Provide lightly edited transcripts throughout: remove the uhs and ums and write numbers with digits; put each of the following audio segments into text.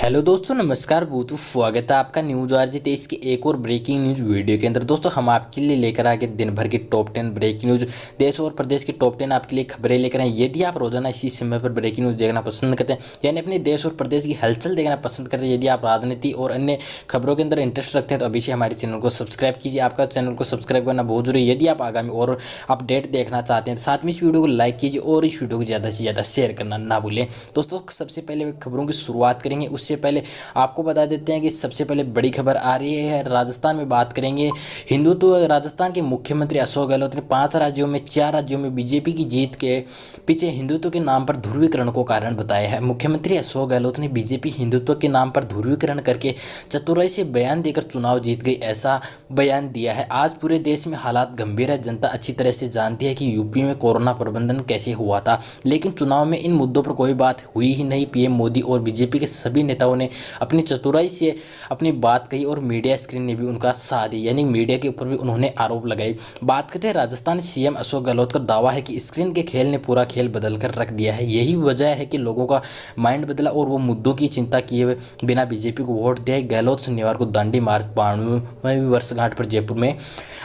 Hello दोस्तों, नमस्कार। बहुत स्वागत है आपका न्यूज आरजी 23 की एक और ब्रेकिंग न्यूज वीडियो के अंदर। दोस्तों, हम आपके लिए लेकर आ गए दिन भर की टॉप 10 ब्रेकिंग न्यूज, देश और प्रदेश की टॉप 10 आपके लिए खबरें लेकर आए। यदि आप रोजाना इसी समय पर ब्रेकिंग न्यूज देखना पसंद करते हैं, यानी अपने देश और प्रदेश की हलचल देखना पसंद करते हैं, यदि आप राजनीति और अन्य खबरों के अंदर इंटरेस्ट रखते हैं, तो अभी से हमारे चैनल को सब्सक्राइब कीजिए। आपका चैनल को सब्सक्राइब करना बहुत जरूरी है यदि आप आगामी और अपडेट देखना चाहते हैं। साथ में इस वीडियो को लाइक कीजिए और इस वीडियो को ज़्यादा से ज़्यादा शेयर करना ना भूलें। दोस्तों, सबसे पहले खबरों की शुरुआत करेंगे, उससे पहले आपको बता देते हैं कि सबसे पहले बड़ी खबर आ रही है राजस्थान में। बात करेंगे हिंदुत्व। राजस्थान के मुख्यमंत्री अशोक गहलोत ने 5 राज्यों में 4 राज्यों में बीजेपी की जीत के पीछे हिंदुत्व के नाम पर ध्रुवीकरण को कारण बताया है। मुख्यमंत्री अशोक गहलोत ने बीजेपी हिंदुत्व के नाम पर ध्रुवीकरण करके चतुराई से बयान देकर चुनाव जीत गई, ऐसा बयान दिया है। आज पूरे देश में हालात गंभीर है। जनता अच्छी तरह से जानती है कि यूपी में कोरोना प्रबंधन कैसे हुआ था, लेकिन चुनाव में इन मुद्दों पर कोई बात हुई ही नहीं। पीएम मोदी और बीजेपी के सभी नेताओं ने अपनी चतुराई से अपनी बात कही और मीडिया स्क्रीन ने भी उनका साथ दिया, यानी मीडिया के ऊपर भी उन्होंने आरोप लगाए। बात करते हैं राजस्थान सीएम अशोक गहलोत का दावा है कि स्क्रीन के खेल ने पूरा खेल बदल कर रख दिया है। यही वजह है कि लोगों का माइंड बदला और वो मुद्दों की चिंता किए बिना बीजेपी को वोट दिया। गहलोत शनिवार को दांडी मार्च 92वीं वर्षगांठ पर जयपुर में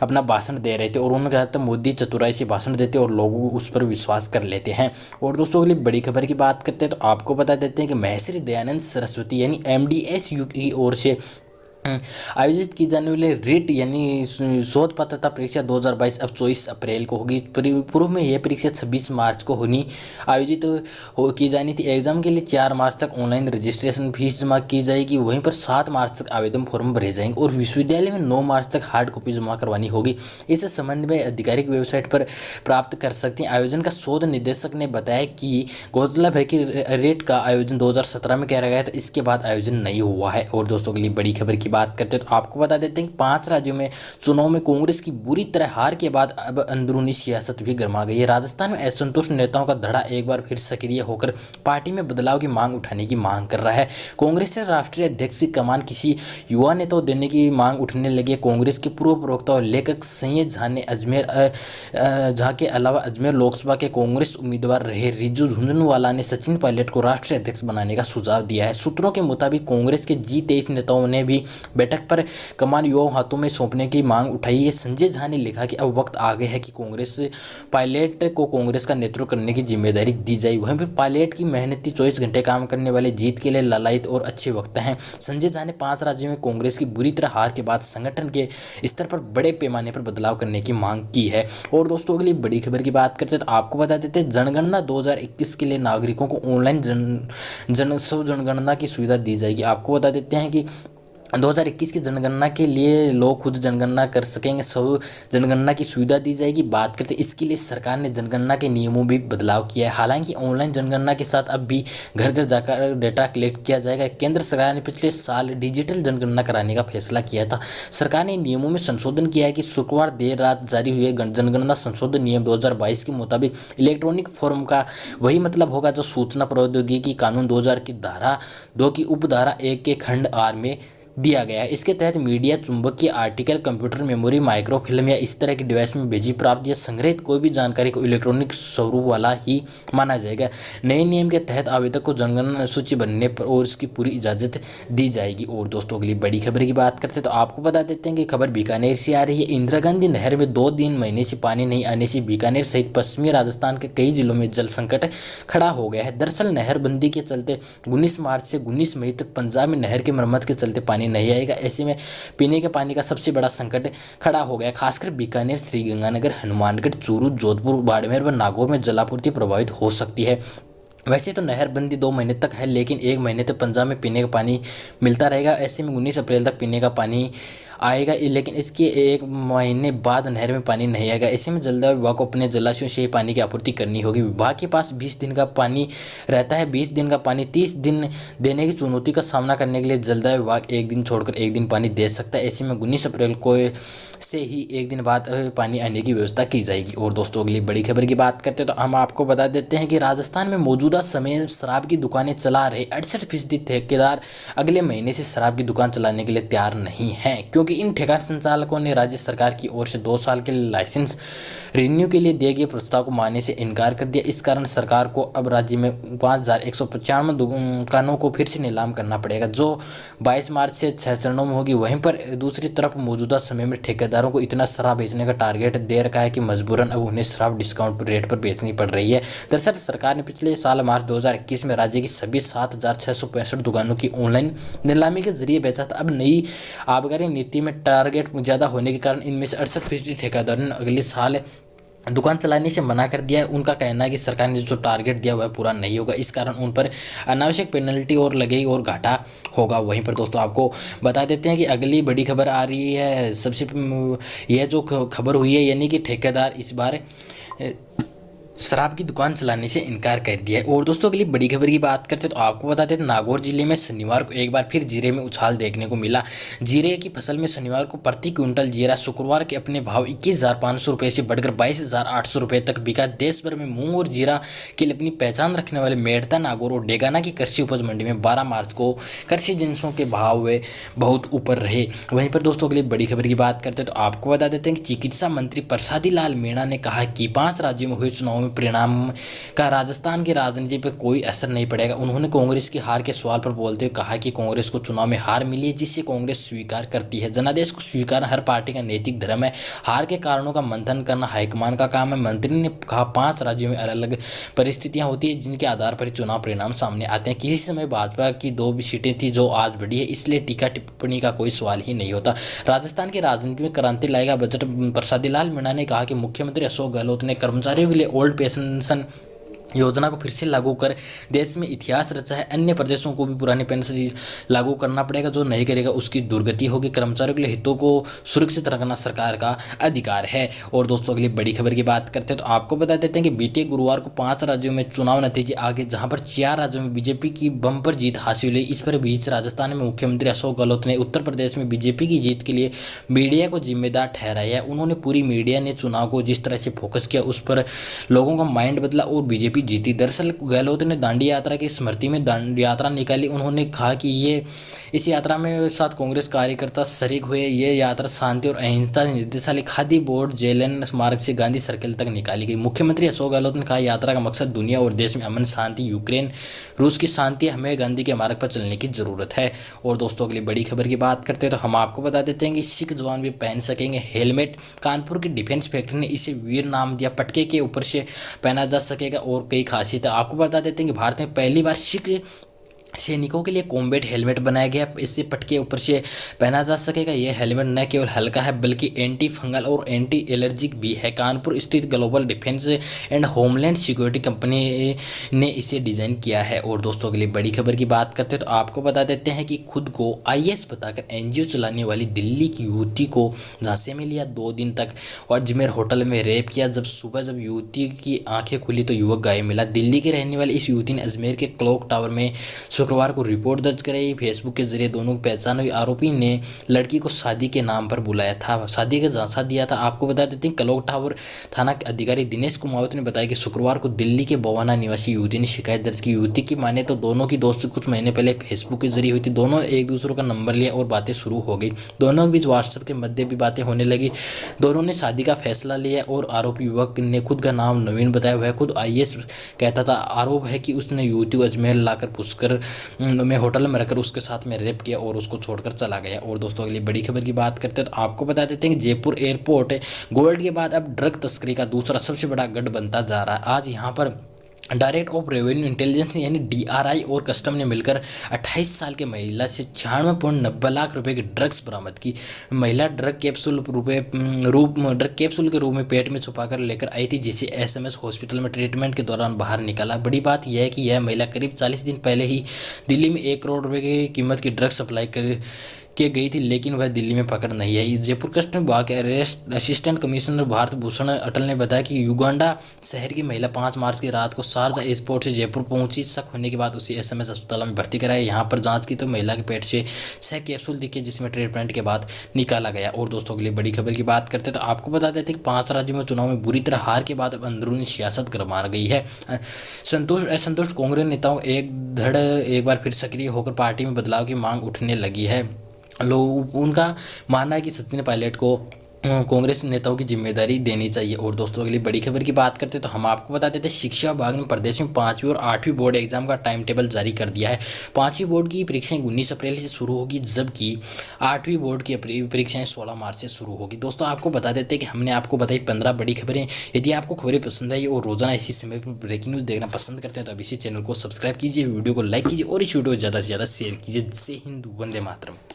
अपना भाषण दे रहे थे और उन्होंने कहा था मोदी चतुराई से भाषण देते और लोग उस पर विश्वास कर लेते हैं। और दोस्तों, अगली बड़ी खबर की बात करते हैं तो आपको बता देते हैं कि महर्षि दयानंद सरस्वती यानी एमडीएस की ओर से आयोजित की जाने वाली रिट यानी शोध पात्रता परीक्षा 2022 अब 24 अप्रैल को होगी। पूर्व में यह परीक्षा 26 मार्च को आयोजित की जानी थी। एग्जाम के लिए 4 मार्च तक ऑनलाइन रजिस्ट्रेशन फीस जमा की जाएगी। वहीं पर 7 मार्च तक आवेदन फॉर्म भरे जाएंगे और विश्वविद्यालय में 9 मार्च तक हार्ड कॉपी जमा करवानी होगी। इस संबंध में आधिकारिक वेबसाइट पर प्राप्त कर सकते हैं। आयोजन का शोध निदेशक ने बताया कि गौरतलब है कि रेट का आयोजन 2017 में किया गया था, इसके बाद आयोजन नहीं हुआ है। और दोस्तों, के लिए बड़ी खबर की बात करते हैं तो आपको बता देते हैं कि 5 राज्यों में चुनाव में कांग्रेस की बुरी तरह हार के बाद अब अंदरूनी सियासत भी गर्मा गई है। राजस्थान में असंतुष्ट नेताओं का धड़ा एक बार फिर सक्रिय होकर पार्टी में बदलाव की मांग उठाने की मांग कर रहा है। कांग्रेस के राष्ट्रीय अध्यक्ष की कमान किसी युवा नेता को देने की मांग उठने लगी। कांग्रेस के पूर्व प्रवक्ता और लेखक संजय झा ने झा के अलावा अजमेर लोकसभा के कांग्रेस उम्मीदवार रहे रिजू झुंझुनवाला ने सचिन पायलट को राष्ट्रीय अध्यक्ष बनाने का सुझाव दिया है। सूत्रों के मुताबिक कांग्रेस के G23 नेताओं ने भी बैठक पर कमान युवाओं हाथों में सौंपने की मांग उठाई है। संजय झा ने लिखा कि अब वक्त आ गया है कि कांग्रेस पायलट को कांग्रेस का नेतृत्व करने की जिम्मेदारी दी जाए। वहीं पर पायलट की मेहनती 24 घंटे काम करने वाले जीत के लिए लालायित और अच्छे वक्त हैं। संजय झा ने 5 राज्यों में कांग्रेस की बुरी तरह हार के बाद संगठन के स्तर पर बड़े पैमाने पर बदलाव करने की मांग की है। और दोस्तों, अगली बड़ी खबर की बात करते हैं तो आपको बता देते हैं जनगणना 2021 के लिए नागरिकों को ऑनलाइन जनगणना की सुविधा दी जाएगी। आपको बता देते हैं कि 2021 की जनगणना के लिए लोग खुद जनगणना कर सकेंगे, सब जनगणना की सुविधा दी जाएगी। बात करते इसके लिए सरकार ने जनगणना के नियमों में भी बदलाव किया है। हालांकि ऑनलाइन जनगणना के साथ अब भी घर घर जाकर डेटा कलेक्ट किया जाएगा। केंद्र सरकार ने पिछले साल डिजिटल जनगणना कराने का फैसला किया था। सरकार ने नियमों में संशोधन किया है कि शुक्रवार देर रात जारी हुए जनगणना संशोधन नियम 2022 के मुताबिक इलेक्ट्रॉनिक फॉर्म का वही मतलब होगा जो सूचना प्रौद्योगिकी कानून 2000 की धारा 2 की उपधारा 1 के खंड आर में दिया गया है। इसके तहत मीडिया, चुंबकीय आर्टिकल, कंप्यूटर मेमोरी, माइक्रोफिल्म या इस तरह के डिवाइस में भेजी, प्राप्त या संग्रहित कोई भी जानकारी को इलेक्ट्रॉनिक स्वरूप वाला ही माना जाएगा। नए नियम के तहत आवेदक को जनगणना सूची बनने पर और इसकी पूरी इजाजत दी जाएगी। और दोस्तों, अगली बड़ी खबर की बात करते हैं तो आपको बता देते हैं कि खबर बीकानेर से आ रही है। इंदिरा गांधी नहर में 2 महीने से पानी नहीं आने से बीकानेर सहित पश्चिमी राजस्थान के कई जिलों में जल संकट खड़ा हो गया है। दरअसल नहरबंदी के चलते 19 मार्च से 19 मई तक पंजाब में नहर की मरम्मत के चलते पानी नहीं आएगा। ऐसे में पीने के पानी का सबसे बड़ा संकट खड़ा हो गया। खासकर बीकानेर, श्रीगंगानगर, हनुमानगढ़, चूरू, जोधपुर, बाड़मेर व नागौर में जलापूर्ति प्रभावित हो सकती है। वैसे तो नहरबंदी 2 महीने तक है, लेकिन 1 महीने तक पंजाब में पीने का पानी मिलता रहेगा। ऐसे में 19 अप्रैल तक पीने का पानी आएगा, लेकिन इसके 1 महीने बाद नहर में पानी नहीं आएगा। ऐसे में जलदाय विभाग को अपने जलाशयों से ही पानी की आपूर्ति करनी होगी। विभाग के पास 20 दिन का पानी रहता है। 20 दिन का पानी 30 दिन देने की चुनौती का सामना करने के लिए जलदाय विभाग 1 दिन छोड़कर 1 दिन पानी दे सकता है। ऐसे में 19 अप्रैल को से ही 1 दिन बाद पानी आने की व्यवस्था की जाएगी। और दोस्तों, अगली बड़ी खबर की बात करते हैं तो हम आपको बता देते हैं कि राजस्थान में मौजूदा समय शराब की दुकानें चला रहे 68% ठेकेदार अगले महीने से शराब की दुकान चलाने के लिए तैयार नहीं हैं, क्योंकि क्योंकि इन ठेका संचालकों ने राज्य सरकार की ओर से 2 साल के लिए लाइसेंस रिन्यू के लिए दिए गए प्रस्ताव को मानने से इनकार कर दिया। इस कारण सरकार को अब राज्य में 5195 दुकानों को फिर से नीलाम करना पड़ेगा, जो 22 मार्च से 6 चरणों में होगी। वहीं पर दूसरी तरफ मौजूदा समय में ठेकेदारों को इतना शराब बेचने का टारगेट दे रखा है कि मजबूरन अब उन्हें शराब डिस्काउंट रेट पर बेचनी पड़ रही है। दरअसल सरकार ने पिछले साल मार्च 2021 में राज्य की सभी 7665 दुकानों की ऑनलाइन नीलामी के जरिए बेचा था। अब नई आबकारी नीति में टारगेट ज़्यादा होने के कारण इनमें से 68% ठेकेदारों ने अगले साल दुकान चलाने से मना कर दिया है। उनका कहना है कि सरकार ने जो टारगेट दिया वह पूरा नहीं होगा, इस कारण उन पर अनावश्यक पेनल्टी और लगेगी और घाटा होगा। वहीं पर दोस्तों आपको बता देते हैं कि अगली बड़ी खबर आ रही है। सबसे यह जो खबर हुई है, यानी कि ठेकेदार इस बार शराब की दुकान चलाने से इनकार कर दिया है। और दोस्तों अगली बड़ी खबर की बात करते हैं तो आपको बताते हैं नागौर जिले में शनिवार को एक बार फिर जीरे में उछाल देखने को मिला। जीरे की फसल में शनिवार को प्रति क्विंटल जीरा शुक्रवार के अपने भाव 21,500 रुपये से बढ़कर 22,800 रुपये तक बिका। देश भर में मूंग और जीरा के लिए अपनी पहचान रखने वाले मेड़ता, नागौर और डेगाना की कृषि उपज मंडी में 12 मार्च को कृषि जिन्सों के भाव वे बहुत ऊपर रहे। वहीं पर दोस्तों अगली बड़ी खबर की बात करते हैं तो आपको बता देते हैं कि चिकित्सा मंत्री प्रसादी लाल मीणा ने कहा कि 5 राज्यों में हुए चुनाव परिणाम का राजस्थान की राजनीति पर कोई असर नहीं पड़ेगा। उन्होंने कांग्रेस की हार के सवाल पर बोलते हुए कहा कि कांग्रेस को चुनाव में हार मिली है, जिसे कांग्रेस स्वीकार करती है। जनादेश को स्वीकार हर पार्टी का नैतिक धर्म है। हार के कारणों का मंथन करना हाईकमान का काम है। मंत्री ने कहा 5 राज्यों में अलग अलग परिस्थितियां होती है, जिनके आधार पर चुनाव परिणाम सामने आते हैं। किसी समय भाजपा की 2 भी सीटें थी जो आज बढ़ी है, इसलिए टीका टिप्पणी का कोई सवाल ही नहीं होता। राजस्थान की राजनीति में क्रांति लाएगा बजट। प्रसादी लाल मीणा ने कहा कि मुख्यमंत्री अशोक गहलोत ने कर्मचारियों के लिए ओल्ड पेंशन योजना को फिर से लागू कर देश में इतिहास रचा है। अन्य प्रदेशों को भी पुरानी पेंशन लागू करना पड़ेगा, जो नहीं करेगा उसकी दुर्गति होगी। कर्मचारियों के लिए हितों को सुरक्षित रखना सरकार का अधिकार है। और दोस्तों अगली बड़ी खबर की बात करते हैं तो आपको बता देते हैं कि बीते गुरुवार को 5 राज्यों में चुनाव नतीजे आ गए, जहां पर 4 राज्यों में बीजेपी की बम्पर जीत हासिल हुई। इस पर बीच राजस्थान में मुख्यमंत्री अशोक गहलोत ने उत्तर प्रदेश में बीजेपी की जीत के लिए मीडिया को जिम्मेदार ठहराया। उन्होंने पूरी मीडिया ने चुनाव को जिस तरह से फोकस किया उस पर लोगों का माइंड बदला और बीजेपी जीती। दरअसल गहलोत ने दांडी यात्रा की स्मृति में दांडी यात्रा निकाली। उन्होंने कहा कि इस यात्रा में साथ कांग्रेस कार्यकर्ता शरीक हुए। ये यात्रा शांति और अहिंसा निदेशालय, खादी बोर्ड, जेएलएन मार्ग से गांधी सर्किल तक निकाली गई। मुख्यमंत्री अशोक गहलोत ने कहा यात्रा का मकसद दुनिया और देश में अमन शांति, यूक्रेन रूस की शांति, हमें गांधी के मार्ग पर चलने की जरूरत है। और दोस्तों अगली बड़ी खबर की बात करते हैं तो हम आपको बता देते हैं कि सिख जवान भी पहन सकेंगे हेलमेट। कानपुर की डिफेंस फैक्ट्री ने इसे वीर नाम दिया। पटके के ऊपर से पहना जा सकेगा और कई खासियत। आपको बता देते हैं कि भारत में पहली बार सिख सैनिकों के लिए कॉम्बैट हेलमेट बनाया गया। इससे पटके ऊपर से पहना जा सकेगा। यह हेलमेट न केवल हल्का है बल्कि एंटी फंगल और एंटी एलर्जिक भी है। कानपुर स्थित global defence and homeland security company ने इसे डिजाइन किया है। और दोस्तों अगली बड़ी खबर की बात करते हैं तो आपको बता देते हैं कि खुद को आईएएस बताकर एनजीओ चलाने वाली दिल्ली की युवती को झांसे में लिया 2 दिन तक और अजमेर होटल में रेप किया। जब युवती की आंखें खुली तो युवक गायब मिला। दिल्ली के रहने वाली इस युवती ने अजमेर के क्लॉक टावर में शुक्रवार को रिपोर्ट दर्ज कराई। फेसबुक के जरिए दोनों की पहचान हुई। आरोपी ने लड़की को शादी के नाम पर बुलाया था, शादी का झांसा दिया था। आपको बता देते हैं क्लॉक टावर थाना के अधिकारी दिनेश कुमावत ने बताया कि शुक्रवार को दिल्ली के बवाना निवासी युवती ने शिकायत दर्ज की। युवती की माने तो दोनों की दोस्ती कुछ महीने पहले फेसबुक के जरिए हुई थी। दोनों एक दूसरे का नंबर लिया और बातें शुरू हो गई। दोनों के बीच व्हाट्सएप के मध्य भी बातें होने लगी। दोनों ने शादी का फैसला लिया और आरोपी युवक ने खुद का नाम नवीन बताया। वह खुद आईएएस कहता था। आरोप है कि उसने युवती को अजमेर लाकर पुष्कर में होटल में रखकर उसके साथ में रेप किया और उसको छोड़कर चला गया। और दोस्तों अगली बड़ी खबर की बात करते हैं तो आपको बता देते हैं कि जयपुर एयरपोर्ट गोल्ड के बाद अब ड्रग तस्करी का दूसरा सबसे बड़ा गढ़ बनता जा रहा है। आज यहां पर डायरेक्ट ऑफ रेवेन्यू इंटेलिजेंस यानी डीआरआई और कस्टम ने मिलकर 28 साल के महिला से 96.90 लाख रुपए की ड्रग्स बरामद की। महिला ड्रग कैप्सूल के रूप में पेट में छुपाकर लेकर आई थी, जिसे एसएमएस हॉस्पिटल में ट्रीटमेंट के दौरान बाहर निकाला। बड़ी बात यह है कि यह महिला करीब 40 दिन पहले ही दिल्ली में 1 करोड़ रुपए की कीमत की ड्रग्स सप्लाई के गई थी, लेकिन वह दिल्ली में पकड़ नहीं आई। जयपुर कस्टम विभाग के असिस्टेंट कमिश्नर भारत भूषण अटल ने बताया कि युगांडा शहर की महिला 5 मार्च की रात को शारजा एयरपोर्ट से जयपुर पहुंची। शक होने के बाद उसे एसएमएस अस्पताल में भर्ती कराया। यहां पर जांच की तो महिला के पेट से 6 कैप्सूल दिखे, जिसमें ट्रीटमेंट के बाद निकाला गया। और दोस्तों अगली बड़ी खबर की बात करते तो आपको बता देते कि 5 राज्यों में चुनाव में बुरी तरह हार के बाद अब अंदरूनी सियासत गरमा गई है। असंतुष्ट कांग्रेस नेताओं एक बार फिर सक्रिय होकर पार्टी में बदलाव की मांग उठने लगी है। लोग उनका मानना है कि सचिन पायलट को कांग्रेस नेताओं की जिम्मेदारी देनी चाहिए। और दोस्तों अगली बड़ी खबर की बात करते हैं तो हम आपको बता देते हैं शिक्षा विभाग ने प्रदेश में 5वीं और 8वीं बोर्ड एग्जाम का टाइम टेबल जारी कर दिया है। 5वीं बोर्ड की परीक्षाएं 19 अप्रैल से शुरू होगी, जबकि 8वीं बोर्ड की परीक्षाएं 16 मार्च से शुरू होगी। दोस्तों आपको बता देते हैं कि हमने आपको बताई 15 बड़ी खबरें। यदि आपको खबरें पसंद आई और रोजाना इसी समय पर ब्रेकिंग न्यूज़ देखना पसंद करते हैं तो अब इसी चैनल को सब्सक्राइब कीजिए, वीडियो को लाइक कीजिए और इस वीडियो को ज़्यादा से ज़्यादा शेयर कीजिए। जय हिंद, वंदे मातरम।